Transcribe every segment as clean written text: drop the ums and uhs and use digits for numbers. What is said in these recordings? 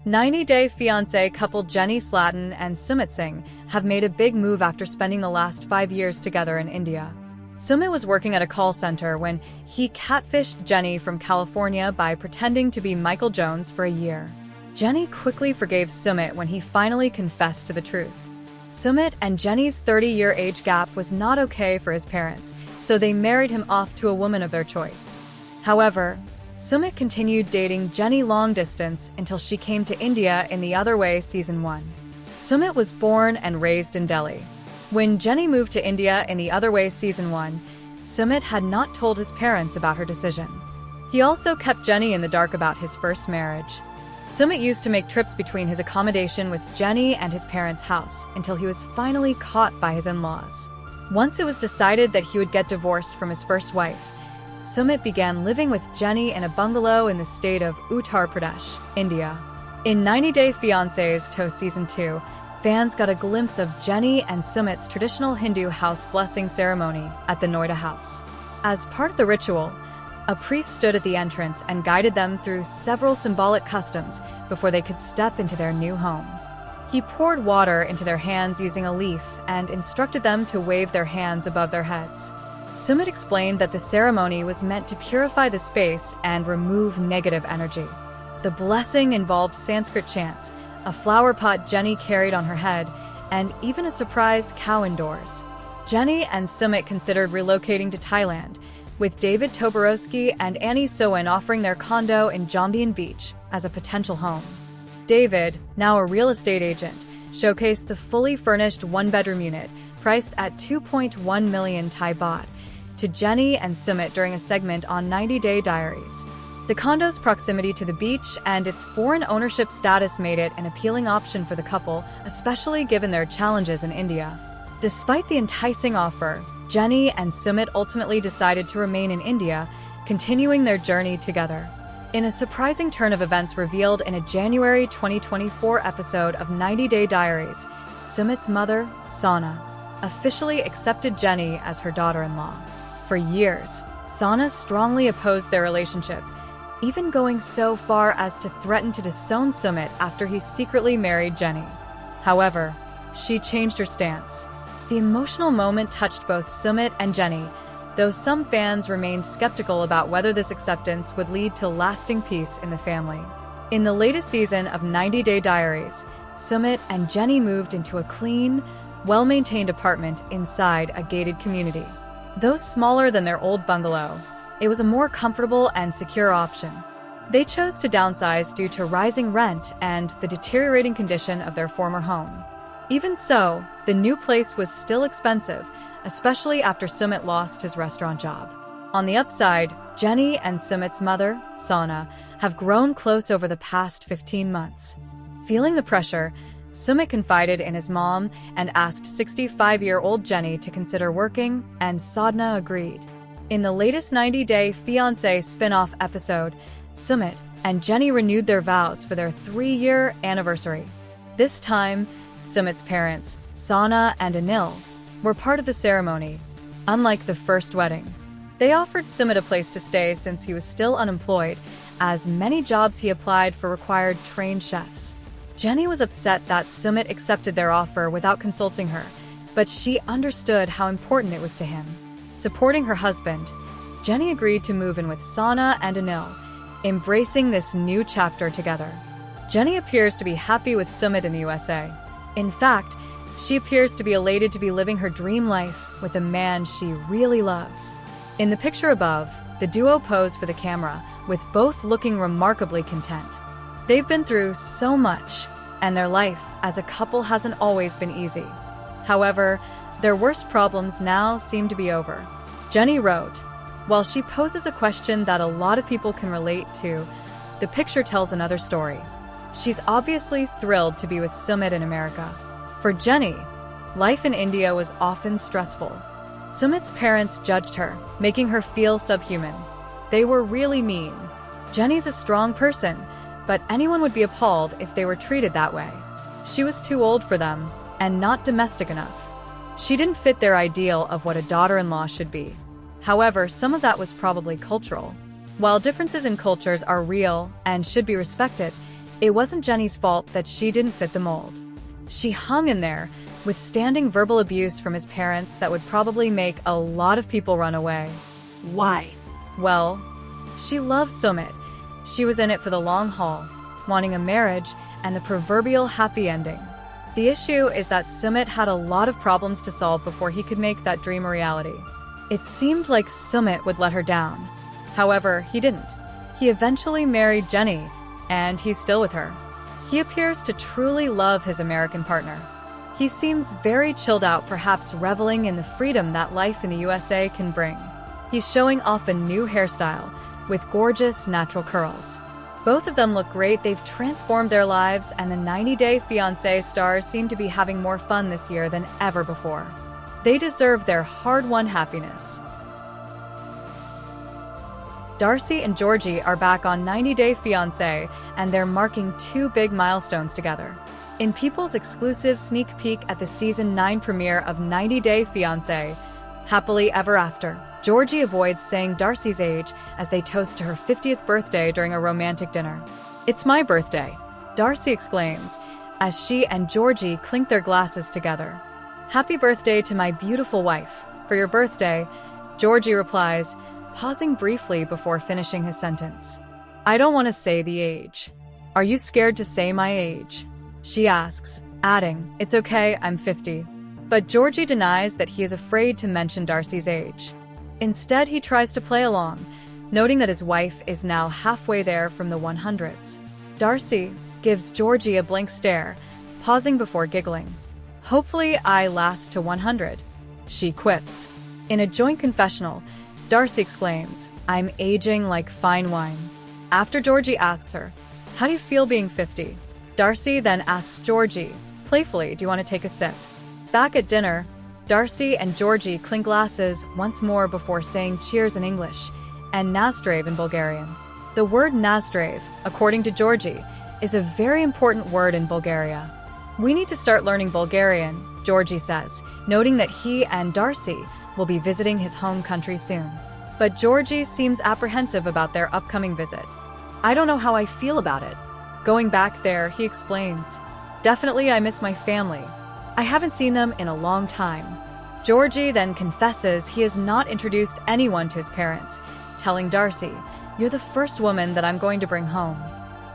90-day fiancé couple Jenny Slatten and Sumit Singh have made a big move after spending the last 5 years together in India. Sumit was working at a call center when he catfished Jenny from California by pretending to be Michael Jones for a year. Jenny quickly forgave Sumit when he finally confessed to the truth. Sumit and Jenny's 30-year age gap was not okay for his parents, so they married him off to a woman of their choice. However, Sumit continued dating Jenny long distance until she came to India in The Other Way Season 1. Sumit was born and raised in Delhi. When Jenny moved to India in The Other Way Season 1, Sumit had not told his parents about her decision. He also kept Jenny in the dark about his first marriage. Sumit used to make trips between his accommodation with Jenny and his parents' house until he was finally caught by his in-laws. Once it was decided that he would get divorced from his first wife, Sumit began living with Jenny in a bungalow in the state of Uttar Pradesh, India. In 90-Day Fiancés To Season 2, fans got a glimpse of Jenny and Sumit's traditional Hindu house blessing ceremony at the Noida house. As part of the ritual, a priest stood at the entrance and guided them through several symbolic customs before they could step into their new home. He poured water into their hands using a leaf and instructed them to wave their hands above their heads. Sumit explained that the ceremony was meant to purify the space and remove negative energy. The blessing involved Sanskrit chants, a flower pot Jenny carried on her head, and even a surprise cow indoors. Jenny and Sumit considered relocating to Thailand, with David Toborowski and Annie Sowen offering their condo in Jambian Beach as a potential home. David, now a real estate agent, showcased the fully furnished one-bedroom unit, priced at 2.1 million Thai baht, to Jenny and Sumit during a segment on 90-Day Diaries. The condo's proximity to the beach and its foreign ownership status made it an appealing option for the couple, especially given their challenges in India. Despite the enticing offer, Jenny and Sumit ultimately decided to remain in India, continuing their journey together. In a surprising turn of events revealed in a January 2024 episode of 90-Day Diaries, Sumit's mother, Sana, officially accepted Jenny as her daughter-in-law. For years, Sana strongly opposed their relationship, even going so far as to threaten to disown Sumit after he secretly married Jenny. However, she changed her stance. The emotional moment touched both Sumit and Jenny, though some fans remained skeptical about whether this acceptance would lead to lasting peace in the family. In the latest season of 90-Day Diaries, Sumit and Jenny moved into a clean, well-maintained apartment inside a gated community. Though smaller than their old bungalow, it was a more comfortable and secure option. They chose to downsize due to rising rent and the deteriorating condition of their former home. Even so, the new place was still expensive, especially after Sumit lost his restaurant job. On the upside, Jenny and Sumit's mother, Sana, have grown close over the past 15 months. Feeling the pressure, Sumit confided in his mom and asked 65-year-old Jenny to consider working, and Sadhna agreed. In the latest 90-Day Fiancé spin-off episode, Sumit and Jenny renewed their vows for their 3-year anniversary. This time, Sumit's parents, Sana and Anil, were part of the ceremony. Unlike the first wedding, they offered Sumit a place to stay since he was still unemployed, as many jobs he applied for required trained chefs. Jenny was upset that Sumit accepted their offer without consulting her, but she understood how important it was to him. Supporting her husband, Jenny agreed to move in with Sana and Anil, embracing this new chapter together. Jenny appears to be happy with Sumit in the USA. In fact, she appears to be elated to be living her dream life with a man she really loves. In the picture above, the duo pose for the camera, with both looking remarkably content. They've been through so much, and their life as a couple hasn't always been easy. However, their worst problems now seem to be over. Jenny wrote, "While she poses a question that a lot of people can relate to, the picture tells another story. She's obviously thrilled to be with Sumit in America." For Jenny, life in India was often stressful. Sumit's parents judged her, making her feel subhuman. They were really mean. Jenny's a strong person, but anyone would be appalled if they were treated that way. She was too old for them, and not domestic enough. She didn't fit their ideal of what a daughter-in-law should be. However, some of that was probably cultural. While differences in cultures are real and should be respected, It wasn't Jenny's fault that she didn't fit the mold. She hung in there, withstanding verbal abuse from his parents that would probably make a lot of people run away. Why? Well, she loved Sumit. She was in it for the long haul, wanting a marriage and the proverbial happy ending. The issue is that Sumit had a lot of problems to solve before he could make that dream a reality. It seemed like Sumit would let her down. However, he didn't. He eventually married Jenny, and he's still with her. He appears to truly love his American partner. He seems very chilled out, perhaps reveling in the freedom that life in the USA can bring. He's showing off a new hairstyle, with gorgeous natural curls. Both of them look great, they've transformed their lives, and the 90-Day Fiancé stars seem to be having more fun this year than ever before. They deserve their hard-won happiness. Darcey and Georgi are back on 90-Day Fiancé, and they're marking two big milestones together. In People's exclusive sneak peek at the Season 9 premiere of 90-Day Fiancé, Happily Ever After, Georgi avoids saying Darcey's age as they toast to her 50th birthday during a romantic dinner. "It's my birthday," Darcey exclaims, as she and Georgi clink their glasses together. "Happy birthday to my beautiful wife. For your birthday," Georgi replies, pausing briefly before finishing his sentence. "I don't want to say the age." "Are you scared to say my age?" she asks, adding, "It's okay, I'm 50. But Georgi denies that he is afraid to mention Darcey's age. Instead, he tries to play along, noting that his wife is now halfway there from the 100s. Darcey gives Georgi a blank stare, pausing before giggling. "Hopefully I last to 100, she quips. In a joint confessional, Darcey exclaims, "I'm aging like fine wine." After Georgi asks her, "How do you feel being 50? Darcey then asks Georgi, playfully, "Do you want to take a sip?" Back at dinner, Darcey and Georgi clink glasses once more before saying cheers in English and nazdrav in Bulgarian. The word nazdrav, according to Georgi, is a very important word in Bulgaria. "We need to start learning Bulgarian," Georgi says, noting that he and Darcey will be visiting his home country soon. But Georgi seems apprehensive about their upcoming visit. "I don't know how I feel about it. Going back there," he explains. "Definitely I miss my family. I haven't seen them in a long time." Georgi then confesses he has not introduced anyone to his parents, telling Darcey, "You're the first woman that I'm going to bring home."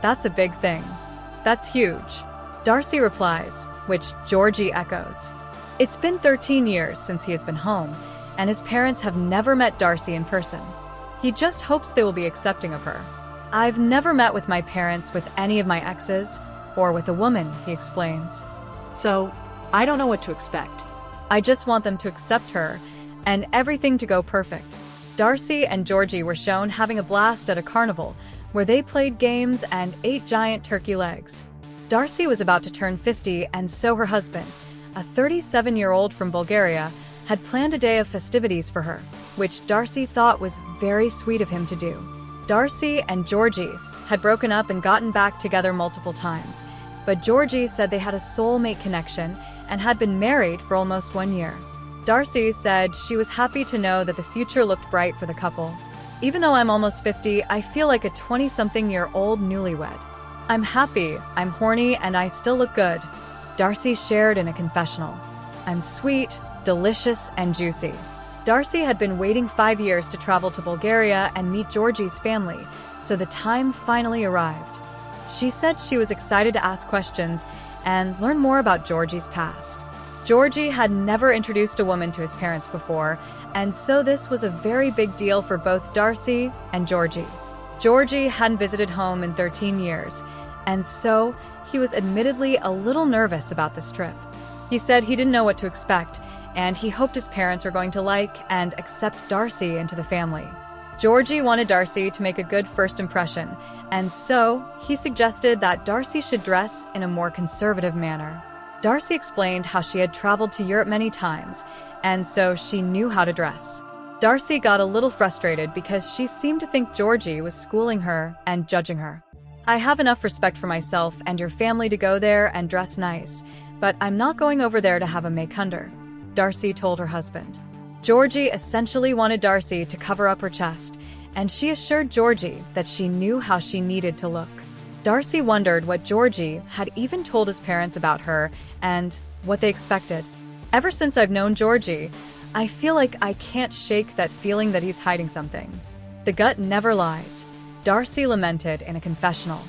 "That's a big thing. That's huge," Darcey replies, which Georgi echoes. It's been 13 years since he has been home, and his parents have never met Darcey in person. He just hopes they will be accepting of her. "I've never met with my parents with any of my exes, or with a woman," he explains. So, I don't know what to expect. "I just want them to accept her, and everything to go perfect." Darcey and Georgi were shown having a blast at a carnival, where they played games and ate giant turkey legs. Darcey was about to turn 50, and so her husband, a 37-year-old from Bulgaria, had planned a day of festivities for her, which Darcey thought was very sweet of him to do. Darcey and Georgi had broken up and gotten back together multiple times, but Georgi said they had a soulmate connection and had been married for almost 1 year. Darcey said she was happy to know that the future looked bright for the couple. "Even though I'm almost 50, I feel like a 20-something-year-old newlywed. I'm happy, I'm horny, and I still look good," Darcey shared in a confessional. "I'm sweet, delicious, and juicy." Darcey had been waiting 5 years to travel to Bulgaria and meet Georgi's family, so the time finally arrived. She said she was excited to ask questions and learn more about Georgi's past. Georgi had never introduced a woman to his parents before, and so this was a very big deal for both Darcey and Georgi. Georgi hadn't visited home in 13 years, and so he was admittedly a little nervous about this trip. He said he didn't know what to expect, and he hoped his parents were going to like and accept Darcey into the family. Georgi wanted Darcey to make a good first impression, and so he suggested that Darcey should dress in a more conservative manner. Darcey explained how she had traveled to Europe many times, and so she knew how to dress. Darcey got a little frustrated because she seemed to think Georgi was schooling her and judging her. "I have enough respect for myself and your family to go there and dress nice, but I'm not going over there to have a make-under," Darcey told her husband. Georgi essentially wanted Darcey to cover up her chest, and she assured Georgi that she knew how she needed to look. Darcey wondered what Georgi had even told his parents about her and what they expected. Ever since I've known Georgi, I feel like I can't shake that feeling that he's hiding something. The gut never lies, Darcey lamented in a confessional.